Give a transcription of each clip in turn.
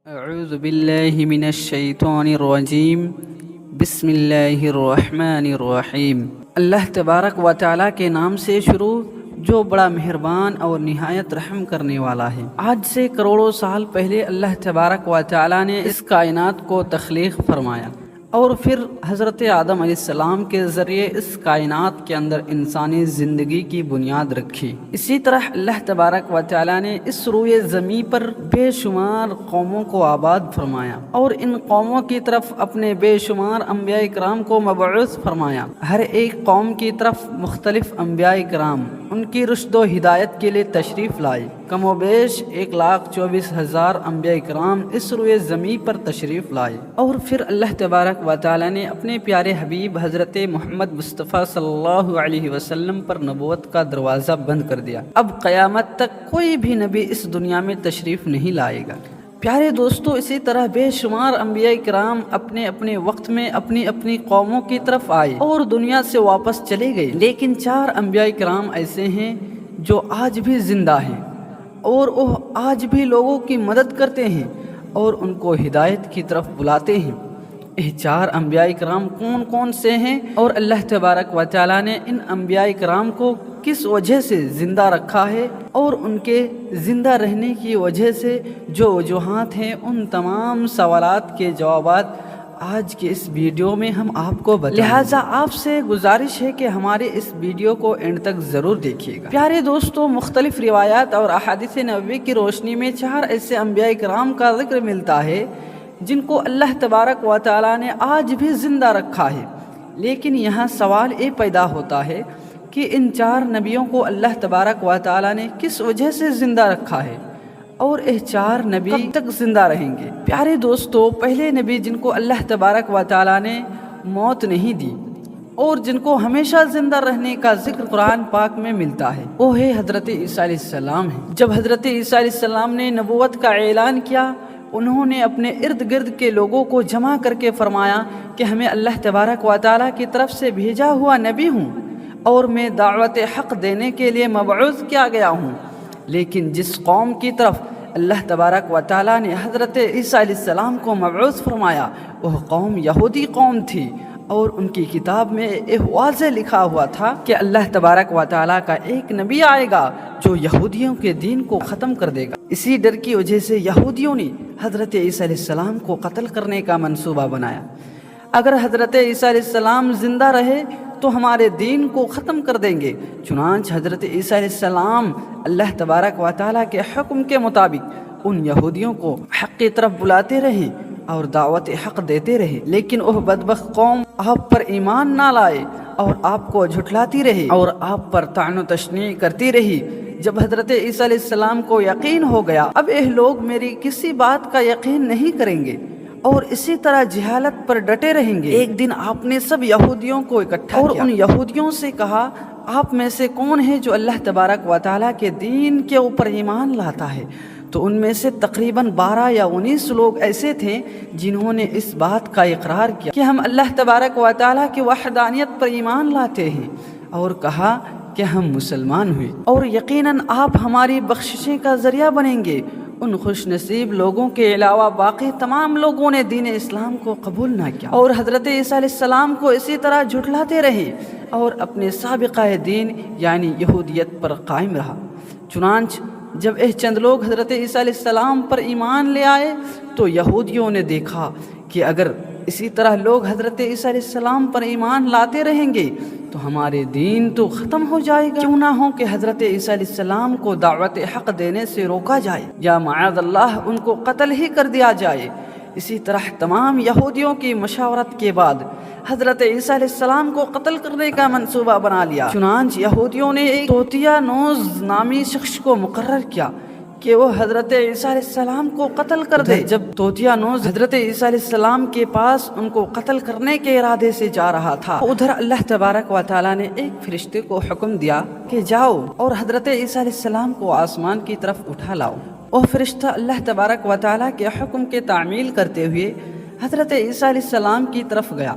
اعوذ باللہ من الشیطان الرجیم بسم اللہ الرحمن الرحیم۔ اللہ تبارک و تعالیٰ کے نام سے شروع جو بڑا مہربان اور نہایت رحم کرنے والا ہے۔ آج سے کروڑوں سال پہلے اللہ تبارک و تعالیٰ نے اس کائنات کو تخلیق فرمایا اور پھر حضرت آدم علیہ السلام کے ذریعے اس کائنات کے اندر انسانی زندگی کی بنیاد رکھی۔ اسی طرح اللہ تبارک و تعالیٰ نے اس روئے زمین پر بے شمار قوموں کو آباد فرمایا اور ان قوموں کی طرف اپنے بے شمار انبیاء کرام کو مبعوث فرمایا۔ ہر ایک قوم کی طرف مختلف انبیاء کرام ان کی رشد و ہدایت کے لیے تشریف لائے۔ کم و بیش 1,24,000 انبیاء کرام اس روئے زمین پر تشریف لائے اور پھر اللہ تبارک و تعالیٰ نے اپنے پیارے حبیب حضرت محمد مصطفیٰ صلی اللہ علیہ وسلم پر نبوت کا دروازہ بند کر دیا۔ اب قیامت تک کوئی بھی نبی اس دنیا میں تشریف نہیں لائے گا۔ پیارے دوستو، اسی طرح بے شمار انبیاء کرام اپنے اپنے وقت میں اپنی اپنی قوموں کی طرف آئے اور دنیا سے واپس چلے گئے، لیکن 4 انبیاء کرام ایسے ہیں جو آج بھی زندہ ہیں اور وہ آج بھی لوگوں کی مدد کرتے ہیں اور ان کو ہدایت کی طرف بلاتے ہیں۔ یہ 4 انبیاء کرام کون کون سے ہیں اور اللہ تبارک و تعالیٰ نے ان انبیاء کرام کو کس وجہ سے زندہ رکھا ہے اور ان کے زندہ رہنے کی وجہ سے جو وجوہات ہیں، ان تمام سوالات کے جوابات آج کے اس ویڈیو میں ہم آپ کو بتائیں گے۔ لہٰذا آپ سے گزارش ہے کہ ہمارے اس ویڈیو کو اینڈ تک ضرور دیکھیے گا۔ پیارے دوستو، مختلف روایات اور احادیث نبوی کی روشنی میں 4 ایسے انبیاء کرام کا ذکر ملتا ہے جن کو اللہ تبارک و تعالیٰ نے آج بھی زندہ رکھا ہے، لیکن یہاں سوال یہ پیدا ہوتا ہے کہ ان 4 نبیوں کو اللہ تبارک و تعالیٰ نے کس وجہ سے زندہ رکھا ہے اور یہ 4 نبی کب تک زندہ رہیں گے؟ پیارے دوستو، پہلے نبی جن کو اللہ تبارک و تعالیٰ نے موت نہیں دی اور جن کو ہمیشہ زندہ رہنے کا ذکر قرآن پاک میں ملتا ہے، وہ ہے حضرت عیسیٰ علیہ السلام ہے۔ جب حضرت عیسیٰ علیہ السلام نے نبوت کا اعلان کیا، انہوں نے اپنے ارد گرد کے لوگوں کو جمع کر کے فرمایا کہ ہمیں اللہ تبارک و تعالیٰ کی طرف سے بھیجا ہوا نبی ہوں اور میں دعوت حق دینے کے لیے مبعوث کیا گیا ہوں، لیکن جس قوم کی طرف اللہ تبارک و تعالیٰ نے حضرت عیسیٰ علیہ السلام کو مبعوث فرمایا وہ قوم یہودی قوم تھی اور ان کی کتاب میں یہ واضح لکھا ہوا تھا کہ اللہ تبارک و تعالیٰ کا ایک نبی آئے گا جو یہودیوں کے دین کو ختم کر دے گا۔ اسی ڈر کی وجہ سے یہودیوں نے حضرت عیسیٰ علیہ السلام کو قتل کرنے کا منصوبہ بنایا۔ اگر حضرت عیسیٰ علیہ السلام زندہ رہے تو ہمارے دین کو ختم کر دیں گے۔ چنانچہ حضرت عیسیٰ علیہ السلام اللہ تبارک و تعالیٰ کے حکم کے مطابق ان یہودیوں کو حق کی طرف بلاتے رہے اور دعوت حق دیتے رہے، لیکن وہ بدبخت قوم آپ پر ایمان نہ لائے اور آپ کو جھٹلاتی رہی اور آپ پر طعن و تشنیع کرتی رہی۔ جب حضرت عیسیٰ علیہ السلام کو یقین ہو گیا اب یہ لوگ میری کسی بات کا یقین نہیں کریں گے اور اسی طرح جہالت پر ڈٹے رہیں گے، ایک دن آپ نے سب یہودیوں کو اکٹھا کیا اور ان یہودیوں سے کہا، آپ میں سے کون ہے جو اللہ تبارک و تعالیٰ کے دین کے اوپر ایمان لاتا ہے؟ تو ان میں سے تقریباً 12 یا 19 لوگ ایسے تھے جنہوں نے اس بات کا اقرار کیا کہ ہم اللہ تبارک و تعالیٰ کی وحدانیت پر ایمان لاتے ہیں، اور کہا کہ ہم مسلمان ہوئے اور یقیناً آپ ہماری بخششیں کا ذریعہ بنیں گے۔ ان خوش نصیب لوگوں کے علاوہ باقی تمام لوگوں نے دین اسلام کو قبول نہ کیا اور حضرت عیسیٰ علیہ السلام کو اسی طرح جھٹلاتے رہے اور اپنے سابقہ دین یعنی یہودیت پر قائم رہا۔ چنانچہ جب چند لوگ حضرت عیسیٰ علیہ السلام پر ایمان لے آئے تو یہودیوں نے دیکھا کہ اگر اسی طرح لوگ حضرت عیسیٰ علیہ السلام پر ایمان لاتے رہیں گے تو ہمارے دین تو ختم ہو جائے گا، کیوں نہ ہو کہ حضرت عیسیٰ علیہ السلام کو دعوت حق دینے سے روکا جائے یا معاذ اللہ ان کو قتل ہی کر دیا جائے۔ اسی طرح تمام یہودیوں کی مشاورت کے بعد حضرت عیسیٰ علیہ السلام کو قتل کرنے کا منصوبہ بنا لیا۔ چنانچہ یہودیوں نے ایک توتیا نوز نامی شخص کو مقرر کیا کہ وہ حضرت عیسیٰ علیہ السلام کو قتل کر دے۔ جب توتیا نوز حضرت عیسیٰ علیہ السلام کے پاس ان کو قتل کرنے کے ارادے سے جا رہا تھا، ادھر اللہ تبارک و تعالیٰ نے ایک فرشتے کو حکم دیا کہ جاؤ اور حضرت عیسیٰ علیہ السلام کو آسمان کی طرف اٹھا لاؤ۔ وہ فرشتہ اللہ تبارک و تعالیٰ کے حکم کے تعمیل کرتے ہوئے حضرت عیسیٰ علیہ السلام کی طرف گیا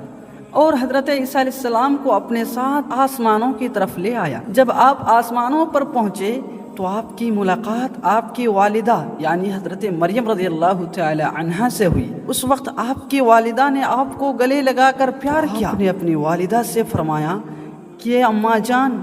اور حضرت عیسیٰ علیہ السلام کو اپنے ساتھ آسمانوں کی طرف لے آیا۔ جب آپ آسمانوں پر پہنچے تو آپ کی ملاقات آپ کی والدہ یعنی حضرت مریم رضی اللہ تعالی عنہا سے ہوئی۔ اس وقت آپ کی والدہ نے آپ کو گلے لگا کر پیار کیا۔ آپ نے اپنی والدہ سے فرمایا کہ اماں جان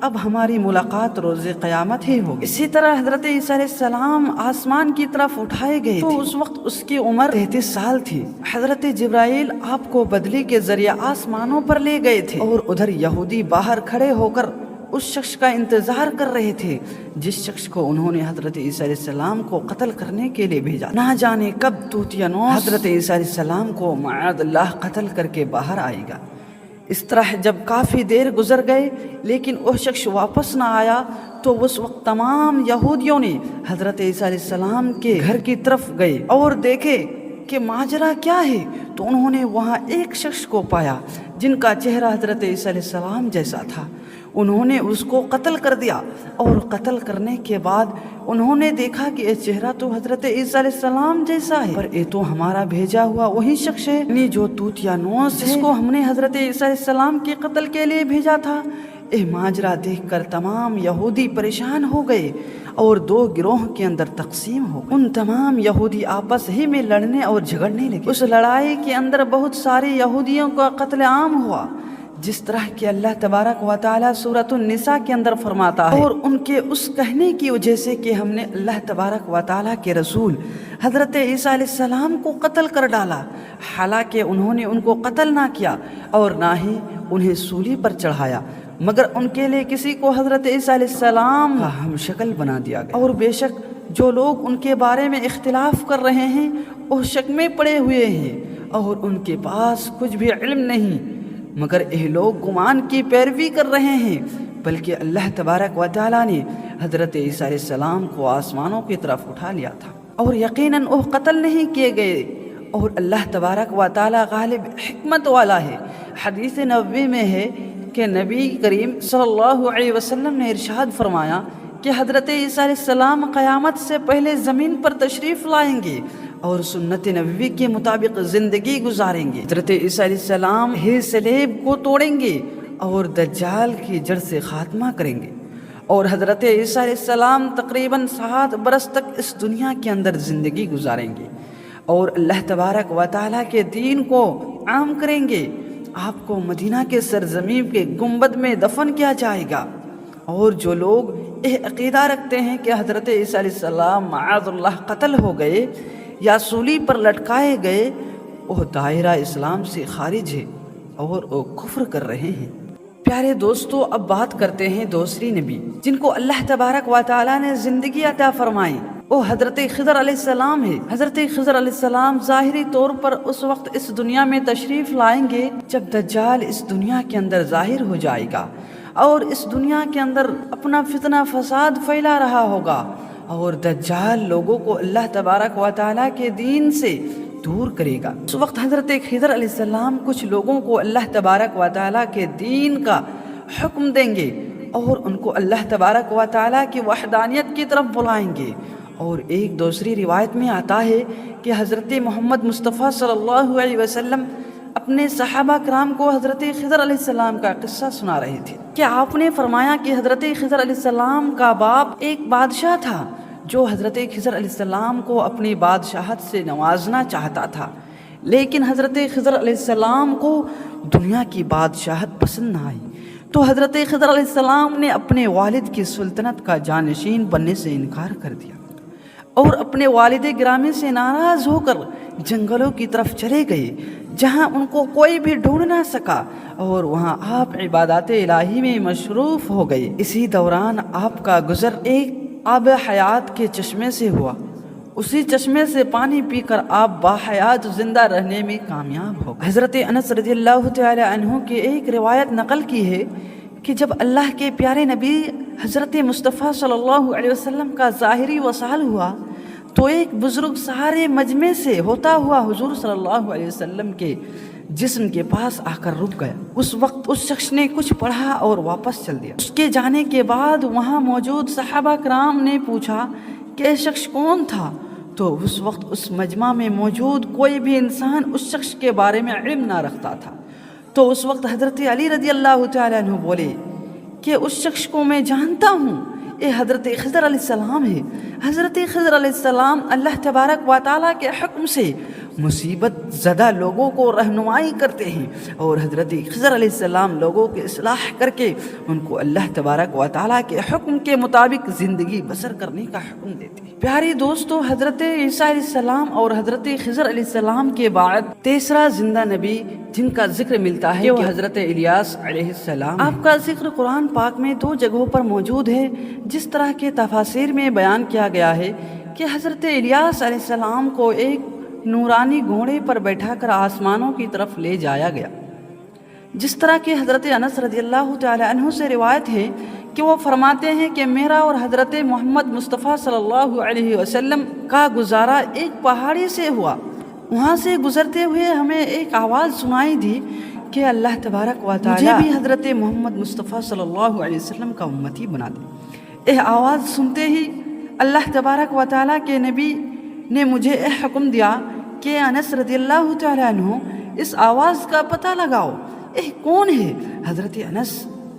اب ہماری ملاقات روز قیامت ہی ہوگی۔ اسی طرح حضرت عیسیٰ علیہ السلام آسمان کی طرف اٹھائے گئے تو اس وقت اس کی عمر 33 سال تھی۔ حضرت جبرائیل آپ کو بدلی کے ذریعے آسمانوں پر لے گئے تھے اور ادھر یہودی باہر کھڑے ہو کر اس شخص کا انتظار کر رہے تھے جس شخص کو انہوں نے حضرت عیسیٰ علیہ السلام کو قتل کرنے کے لیے بھیجا۔ نہ جانے کب طوطیانوس حضرت عیسیٰ علیہ السلام کو معاذ اللہ قتل کر کے باہر آئے گا۔ اس طرح جب کافی دیر گزر گئے لیکن وہ شخص واپس نہ آیا تو اس وقت تمام یہودیوں نے حضرت عیسیٰ علیہ السلام کے گھر کی طرف گئے اور دیکھے کہ ماجرا کیا ہے، تو انہوں نے وہاں ایک شخص کو پایا جن کا چہرہ حضرت عیسیٰ علیہ السلام جیسا تھا۔ انہوں نے اس کو قتل کر دیا اور قتل کرنے کے بعد انہوں نے دیکھا کہ یہ چہرہ تو حضرت عیسیٰ علیہ السلام جیسا ہے، پر یہ تو ہمارا بھیجا ہوا وہی شخص ہے یعنی جو طوطیانوس جس کو ہم نے حضرت عیسیٰ علیہ السلام کے قتل کے لیے بھیجا تھا۔ یہ ماجرا دیکھ کر تمام یہودی پریشان ہو گئے اور دو گروہ کے اندر تقسیم ہو گئے۔ ان تمام یہودی آپس ہی میں لڑنے اور جھگڑنے لگے۔ اس لڑائی کے اندر بہت سارے یہودیوں کا قتل عام ہوا، جس طرح کہ اللہ تبارک و تعالی سورۃ النساء کے اندر فرماتا ہے، اور ان کے اس کہنے کی وجہ سے کہ ہم نے اللہ تبارک و تعالی کے رسول حضرت عیسیٰ علیہ السلام کو قتل کر ڈالا، حالانکہ انہوں نے ان کو قتل نہ کیا اور نہ ہی انہیں سولی پر چڑھایا، مگر ان کے لیے کسی کو حضرت عیسیٰ علیہ السلام کا ہم شکل بنا دیا گیا۔ اور بے شک جو لوگ ان کے بارے میں اختلاف کر رہے ہیں وہ شک میں پڑے ہوئے ہیں اور ان کے پاس کچھ بھی علم نہیں، مگر یہ لوگ گمان کی پیروی کر رہے ہیں، بلکہ اللہ تبارک و تعالیٰ نے حضرت عیسیٰ علیہ السلام کو آسمانوں کی طرف اٹھا لیا تھا اور یقیناً وہ قتل نہیں کیے گئے، اور اللہ تبارک و تعالیٰ غالب حکمت والا ہے۔ حدیث نبوی میں ہے کہ نبی کریم صلی اللہ علیہ وسلم نے ارشاد فرمایا کہ حضرت عیسیٰ علیہ السلام قیامت سے پہلے زمین پر تشریف لائیں گے اور سنت نبوی کے مطابق زندگی گزاریں گے۔ حضرت عیسیٰ علیہ السلام ہی سلیب کو توڑیں گے اور دجال کی جڑ سے خاتمہ کریں گے، اور حضرت عیسیٰ علیہ السلام تقریباً 7 برس تک اس دنیا کے اندر زندگی گزاریں گے اور اللہ تبارک و تعالیٰ کے دین کو عام کریں گے۔ آپ کو مدینہ کے سرزمین کے گنبد میں دفن کیا جائے گا، اور جو لوگ یہ عقیدہ رکھتے ہیں کہ حضرت عیسیٰ علیہ السلام معاذ اللہ قتل ہو گئے یا سولی پر لٹکائے گئے، وہ دائرہ اسلام سے خارج ہے اور وہ کفر کر رہے ہیں۔ پیارے دوستو، اب بات کرتے ہیں دوسری نبی جن کو اللہ تبارک و تعالیٰ نے زندگی عطا فرمائی، وہ حضرت خضر علیہ السلام ہے۔ حضرت خضر علیہ السلام ظاہری طور پر اس وقت اس دنیا میں تشریف لائیں گے جب دجال اس دنیا کے اندر ظاہر ہو جائے گا اور اس دنیا کے اندر اپنا فتنہ فساد پھیلا رہا ہوگا، اور دجال لوگوں کو اللہ تبارک و تعالیٰ کے دین سے دور کرے گا۔ اس وقت حضرت خضر علیہ السلام کچھ لوگوں کو اللہ تبارک و تعالیٰ کے دین کا حکم دیں گے اور ان کو اللہ تبارک و تعالیٰ کی وحدانیت کی طرف بلائیں گے۔ اور ایک دوسری روایت میں آتا ہے کہ حضرت محمد مصطفیٰ صلی اللہ علیہ وسلم اپنے صحابہ کرام کو حضرت خضر علیہ السلام کا قصہ سنا رہے تھے کہ آپ نے فرمایا کہ حضرت خضر علیہ السلام کا باپ ایک بادشاہ تھا جو حضرت خضر علیہ السلام کو اپنی بادشاہت سے نوازنا چاہتا تھا، لیکن حضرت خضر علیہ السلام کو دنیا کی بادشاہت پسند نہ آئی، تو حضرت خضر علیہ السلام نے اپنے والد کی سلطنت کا جانشین بننے سے انکار کر دیا اور اپنے والد گرامی سے ناراض ہو کر جنگلوں کی طرف چلے گئے جہاں ان کو کوئی بھی ڈھونڈ نہ سکا، اور وہاں آپ عبادات الہی میں مصروف ہو گئے۔ اسی دوران آپ کا گزر ایک آب حیات کے چشمے سے ہوا، اسی چشمے سے پانی پی کر آپ باحیات زندہ رہنے میں کامیاب ہو گئے۔ حضرت انس رضی اللہ تعالی عنہ کی ایک روایت نقل کی ہے کہ جب اللہ کے پیارے نبی حضرت مصطفیٰ صلی اللہ علیہ وسلم کا ظاہری وصال ہوا تو ایک بزرگ سارے مجمع سے ہوتا ہوا حضور صلی اللہ علیہ وسلم کے جسم کے پاس آ کر رک گیا۔ اس وقت اس شخص نے کچھ پڑھا اور واپس چل دیا۔ اس کے جانے کے بعد وہاں موجود صحابہ کرام نے پوچھا کہ یہ شخص کون تھا، تو اس وقت اس مجمع میں موجود کوئی بھی انسان اس شخص کے بارے میں علم نہ رکھتا تھا۔ تو اس وقت حضرت علی رضی اللہ تعالیٰ عنہ بولے کہ اس شخص کو میں جانتا ہوں، یہ حضرت خضر علیہ السلام ہے۔ حضرت خضر علیہ السلام اللہ تبارک و تعالیٰ کے حکم سے مصیبت زدہ لوگوں کو رہنمائی کرتے ہیں، اور حضرت خضر علیہ السلام لوگوں کی اصلاح کر کے ان کو اللہ تبارک و تعالیٰ کے حکم کے مطابق زندگی بسر کرنے کا حکم دیتے ہیں۔ پیارے دوستو، حضرت عیسیٰ علیہ السلام اور حضرت خضر علیہ السلام کے بعد تیسرا زندہ نبی جن کا ذکر ملتا ہے وہ حضرت الیاس علیہ السلام۔ آپ کا ذکر قرآن پاک میں 2 جگہوں پر موجود ہے، جس طرح کے تفاسیر میں بیان کیا گیا ہے کہ حضرت الیاس علیہ السلام کو ایک نورانی گھوڑے پر بیٹھا کر آسمانوں کی طرف لے جایا گیا، جس طرح کہ حضرت انس رضی اللہ تعالی عنہ سے روایت ہے کہ وہ فرماتے ہیں کہ میرا اور حضرت محمد مصطفیٰ صلی اللہ علیہ وسلم کا گزارا ایک پہاڑی سے ہوا۔ وہاں سے گزرتے ہوئے ہمیں ایک آواز سنائی دی کہ اللہ تبارک و تعالی مجھے بھی حضرت محمد مصطفیٰ صلی اللہ علیہ وسلم کا امتی بنا دے۔ یہ آواز سنتے ہی اللہ تبارک و تعالی کے نبی نے مجھے حکم دیا کہ انس رضی اللہ تعالی عنہ اس آواز کا پتہ لگاؤ، کون ہے؟ حضرت انس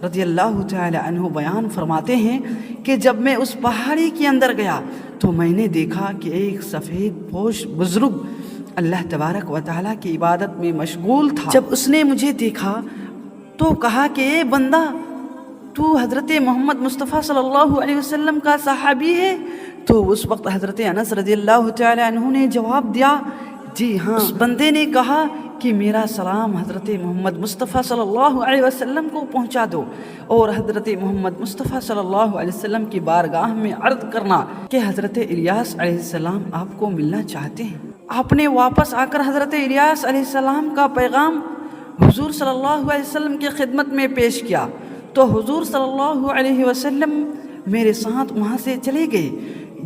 رضی اللہ تعالی عنہ بیان فرماتے ہیں کہ جب میں اس پہاڑی کے اندر گیا تو میں نے دیکھا کہ ایک سفید پوش بزرگ اللہ تبارک و تعالیٰ کی عبادت میں مشغول تھا۔ جب اس نے مجھے دیکھا تو کہا کہ اے بندہ، تو حضرت محمد مصطفیٰ صلی اللہ علیہ وسلم کا صحابی ہے؟ تو اس وقت حضرت انس رضی اللہ تعالی عنہ نے جواب دیا، جی ہاں۔ اس بندے نے کہا کہ میرا سلام حضرت محمد مصطفیٰ صلی اللہ علیہ وسلم کو پہنچا دو، اور حضرت محمد مصطفیٰ صلی اللہ علیہ وسلم کی بارگاہ میں عرض کرنا کہ حضرت الیاس علیہ السلام آپ کو ملنا چاہتے ہیں۔ آپ نے واپس آ کر حضرت الیاس علیہ السلام کا پیغام حضور صلی اللہ علیہ وسلم کی خدمت میں پیش کیا، تو حضور صلی اللہ علیہ وسلم میرے ساتھ وہاں سے چلے گئے۔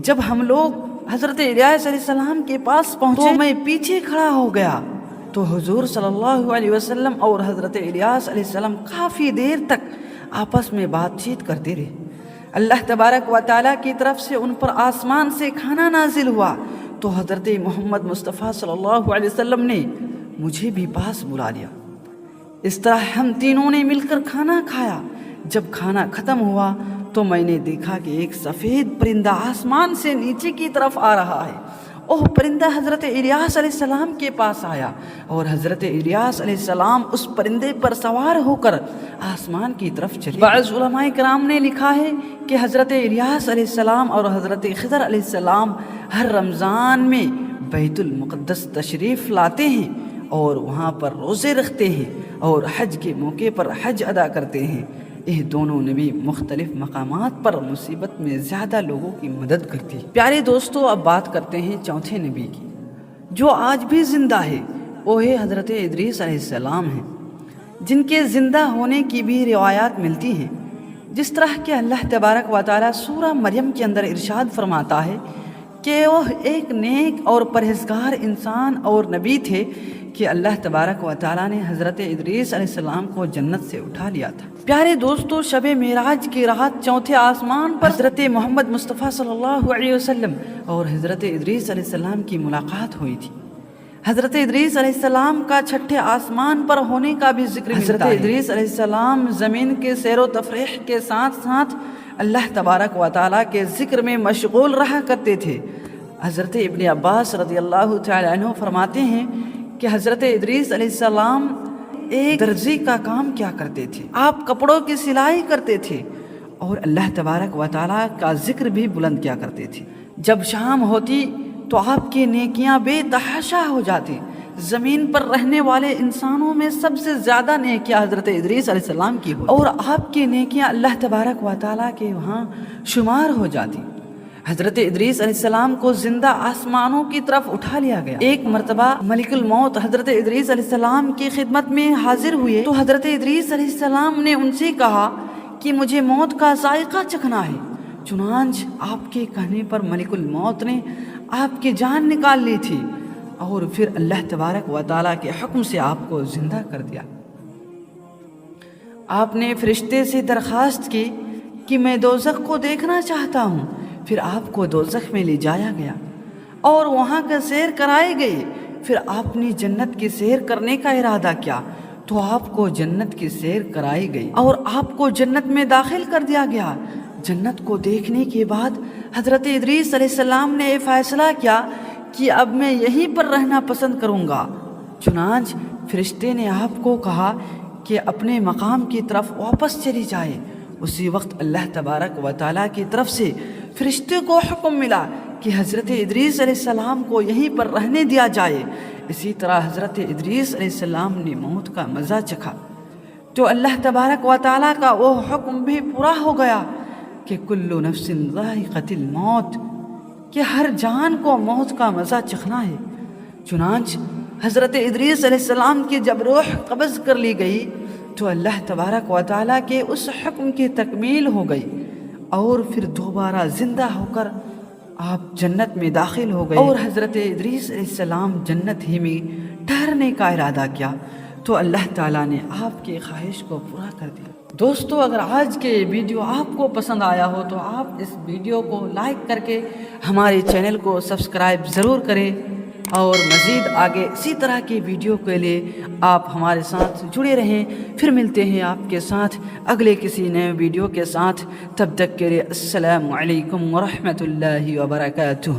جب ہم لوگ حضرت الیاس علیہ السلام کے پاس پہنچے تو میں پیچھے کھڑا ہو گیا، تو حضور صلی اللہ علیہ وسلم اور حضرت الیاس علیہ السلام کافی دیر تک آپس میں بات چیت کرتے رہے۔ اللہ تبارک و تعالیٰ کی طرف سے ان پر آسمان سے کھانا نازل ہوا، تو حضرت محمد مصطفیٰ صلی اللہ علیہ وسلم نے مجھے بھی پاس بلا لیا۔ اس طرح ہم تینوں نے مل کر کھانا کھایا۔ جب کھانا ختم ہوا تو میں نے دیکھا کہ ایک سفید پرندہ آسمان سے نیچے کی طرف آ رہا ہے۔ وہ پرندہ حضرت الیاس علیہ السلام کے پاس آیا، اور حضرت الیاس علیہ السلام اس پرندے پر سوار ہو کر آسمان کی طرف چلے۔ بعض علماء کرام نے لکھا ہے کہ حضرت الیاس علیہ السلام اور حضرت خضر علیہ السلام ہر رمضان میں بیت المقدس تشریف لاتے ہیں اور وہاں پر روزے رکھتے ہیں، اور حج کے موقع پر حج ادا کرتے ہیں۔ یہ دونوں نبی مختلف مقامات پر مصیبت میں زیادہ لوگوں کی مدد کرتی ہیں۔ پیارے دوستو، اب بات کرتے ہیں چوتھے نبی کی جو آج بھی زندہ ہے، وہ ہے حضرت ادریس علیہ السلام ہیں، جن کے زندہ ہونے کی بھی روایات ملتی ہیں۔ جس طرح کہ اللہ تبارک و تعالیٰ سورہ مریم کے اندر ارشاد فرماتا ہے کہ وہ ایک نیک اور پرہیزگار انسان اور نبی تھے کہ اللہ تبارک و تعالیٰ نے حضرت ادریس علیہ السلام کو جنت سے اٹھا لیا تھا۔ پیارے دوستو، شب معراج کی رات چوتھے آسمان پر حضرت محمد مصطفیٰ صلی اللہ علیہ وسلم اور حضرت ادریس علیہ السلام کی ملاقات ہوئی تھی۔ حضرت ادریس علیہ السلام کا چھٹے آسمان پر ہونے کا بھی ذکر ملتا ہے۔ حضرت ادریس علیہ السلام زمین کے سیر و تفریح کے ساتھ ساتھ اللہ تبارک و تعالیٰ کے ذکر میں مشغول رہا کرتے تھے۔ حضرت ابن عباس رضی اللہ تعالی عنہ فرماتے ہیں کہ حضرت ادریس علیہ السلام ایک درزی کا کام کیا کرتے تھے، آپ کپڑوں کی سلائی کرتے تھے اور اللہ تبارک و تعالیٰ کا ذکر بھی بلند کیا کرتے تھے۔ جب شام ہوتی تو آپ کی نیکیاں بے تحاشا ہو جاتی۔ زمین پر رہنے والے انسانوں میں سب سے زیادہ نیکیاں حضرت ادریس علیہ السلام کی ہوتی، اور آپ کی نیکیاں اللہ تبارک و تعالیٰ کے وہاں شمار ہو جاتی۔ حضرت ادریس علیہ السلام کو زندہ آسمانوں کی طرف اٹھا لیا گیا۔ ایک مرتبہ ملک الموت حضرت ادریس علیہ السلام کی خدمت میں حاضر ہوئے تو حضرت ادریس علیہ السلام نے ان سے کہا کہ مجھے موت کا ذائقہ چکھنا ہے۔ چنانچہ آپ کے کہنے پر ملک الموت نے آپ کی جان نکال لی تھی، اور پھر اللہ تبارک و تعالیٰ کے حکم سے آپ کو زندہ کر دیا۔ آپ نے فرشتے سے درخواست کی کہ میں دوزخ کو دیکھنا چاہتا ہوں۔ پھر آپ کو دوزخ میں لے جایا گیا اور وہاں کا سیر کرائے گئے۔ پھر آپ نے جنت کی سیر کرنے کا ارادہ کیا تو آپ کو جنت کی سیر کرائی گئی اور آپ کو جنت میں داخل کر دیا گیا۔ جنت کو دیکھنے کے بعد حضرت ادریس علیہ السلام نے یہ فیصلہ کیا کہ اب میں یہیں پر رہنا پسند کروں گا۔ چنانچہ فرشتے نے آپ کو کہا کہ اپنے مقام کی طرف واپس چلی جائے۔ اسی وقت اللہ تبارک و تعالیٰ کی طرف سے فرشتے کو حکم ملا کہ حضرت ادریس علیہ السلام کو یہیں پر رہنے دیا جائے۔ اسی طرح حضرت ادریس علیہ السلام نے موت کا مزہ چکھا تو اللہ تبارک و تعالیٰ کا وہ حکم بھی پورا ہو گیا کہ کل نفس ذائقۃ الموت، کہ ہر جان کو موت کا مزہ چکھنا ہے۔ چنانچہ حضرت ادریس علیہ السلام کی جب روح قبض کر لی گئی تو اللہ تبارک و تعالیٰ کے اس حکم کی تکمیل ہو گئی اور پھر دوبارہ زندہ ہو کر آپ جنت میں داخل ہو گئے اور حضرت ادریس علیہ السلام جنت ہی میں ٹھہرنے کا ارادہ کیا تو اللہ تعالیٰ نے آپ کی خواہش کو پورا کر دیا۔ دوستو، اگر آج کے ویڈیو آپ کو پسند آیا ہو تو آپ اس ویڈیو کو لائک کر کے ہمارے چینل کو سبسکرائب ضرور کریں، اور مزید آگے اسی طرح کی ویڈیو کے لیے آپ ہمارے ساتھ جڑے رہیں۔ پھر ملتے ہیں آپ کے ساتھ اگلے کسی نئے ویڈیو کے ساتھ، تب تک کے لیے السلام علیکم ورحمۃ اللہ وبرکاتہ۔